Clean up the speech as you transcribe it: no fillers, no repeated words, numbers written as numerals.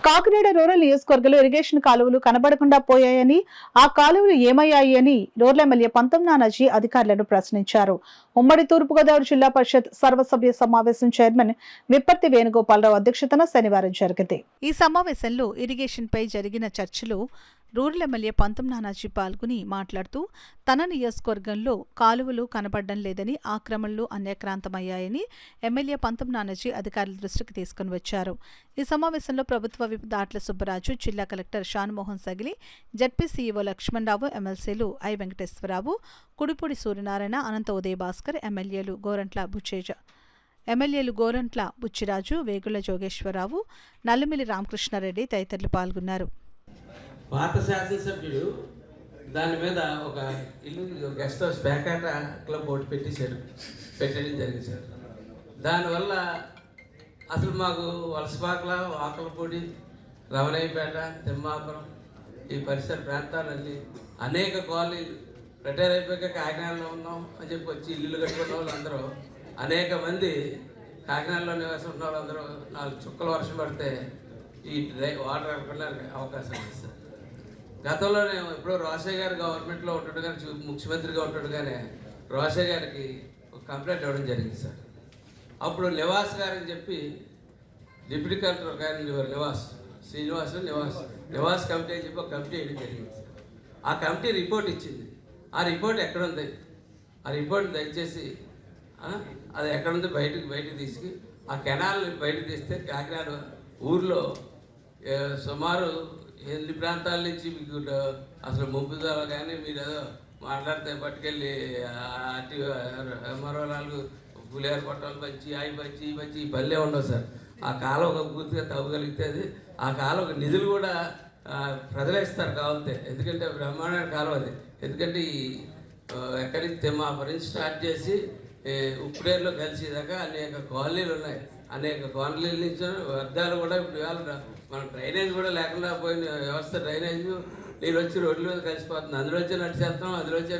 Kakinada rural నియోజకవర్గంలో irrigation కాలువలు కనబడకుండా పోయాయని, ఆ కాలువలు ఏమయ్యాయి అని రూరల్ ఎమ్మెల్యే పంతం నానాజీ అధికారులను ప్రశ్నించారు. ఉమ్మడి తూర్పుగోదావరి జిల్లా పరిషత్ సర్వసభ్య సమావేశం చైర్మన్ విప్పర్తి వేణుగోపాలరావు అధ్యక్షతన శనివారం జరిగింది. ఈ సమావేశంలో ఇరిగేషన్ పై జరిగిన చర్చలో రూరల్ ఎమ్మెల్యే పంతం నానాజీ పాల్గొని మాట్లాడుతూ, తన నియోజకవర్గంలో కాలువలు కనబడడం లేదని, ఆక్రమణలు అన్యాక్రాంతమయ్యాయని ఎమ్మెల్యే పంతం నానాజీ అధికారుల దృష్టికి తీసుకుని వచ్చారు. ఈ సమావేశంలో ప్రభుత్వ విప్ దాట్ల సుబ్బరాజు, జిల్లా collector Shan Mohan Sagili, ZP CEO Lakshmanarao, ఎమ్మెల్సీలు ఐ వెంకటేశ్వరరావు, కుడిపూడి సూర్యనారాయణ, అనంత ఉదయ భాస్కర్, ఎమ్మెల్యేలు గోరంట్ల బుచ్చిరాజు, వేగుళ్ల జోగేశ్వరరావు, నల్లమిల్లి రామకృష్ణారెడ్డి తదితరులు పాల్గొన్నారు. పాత శాసనసభ్యుడు దాని మీద ఒక ఇల్లు గెస్ట్ హౌస్ పేకాట క్లబ్ ఒకటి పెట్టడం జరిగింది సార్. దానివల్ల అసలు మాకు వలసపాకల, వాకలపూడి, రమణయ్యపేట, తిమ్మాపురం ఈ పరిసర ప్రాంతాలన్నీ అనేక కాలనీలు రిటైర్ అయిపోయాక కాకినాడలో ఉన్నాం అని చెప్పి వచ్చి ఇల్లు కట్టుకున్న వాళ్ళందరూ అనేక మంది కాకినాడలో నివాసం ఉన్న వాళ్ళందరూ 4 చుక్కల వర్షం పడితే ఈ వాటర్ వెళ్ళడానికి అవకాశం ఉంది సార్. గతంలో నేను ఎప్పుడో రోషయ్య గారు గవర్నమెంట్లో ఉంటుండగానే, ముఖ్యమంత్రిగా ఉంటుండగానే రోషయ్య గారికి ఒక కంప్లైంట్ ఇవ్వడం జరిగింది సార్. అప్పుడు నివాస్ గారని చెప్పి డిప్యూటీ కలెక్టర్ ఒక ఆయన నివాస్ కమిటీ అని చెప్పి ఒక కమిటీ వేయడం జరిగింది సార్. ఆ కమిటీ రిపోర్ట్ ఇచ్చింది. ఆ రిపోర్ట్ ఎక్కడుంది? ఆ రిపోర్ట్ దయచేసి అది ఎక్కడుంది బయటకు తీసుకు ఆ కెనాల్ని బయటకు తీస్తే కాకినాడ ఊర్లో సుమారు 8 ప్రాంతాల నుంచి మీకు అసలు ముంపుదల కానీ మీరు ఏదో మాట్లాడితే పట్టుకెళ్ళి మరో 4 పులిహార పొట్టాలు పంచి ఈ పల్లె ఉండవు సార్. ఆ కాలం ఒక పూర్తిగా తవ్వగలిగితే ఆ కాలం నిధులు కూడా ప్రజలే ఇస్తారు కావాలంటే, ఎందుకంటే బ్రహ్మాండమైన కాలం అది. ఎందుకంటే ఈ ఎక్కడి నుంచి తిమ్మాపురం నుంచి స్టార్ట్ చేసి ఉప్పుడేరులో కలిసేదాకా అనేక కాలనీలు ఉన్నాయి. అనేక కాలనీల నుంచి వ్యర్థాలు కూడా ఇప్పుడు ఇవాళ మన డ్రైనేజ్ కూడా లేకుండా పోయిన వ్యవస్థ, డ్రైనేజ్ నీళ్ళు వచ్చి రోడ్ల మీద కలిసిపోతుంది. అందులో వచ్చి నడిచేస్తాం, అందులో వచ్చి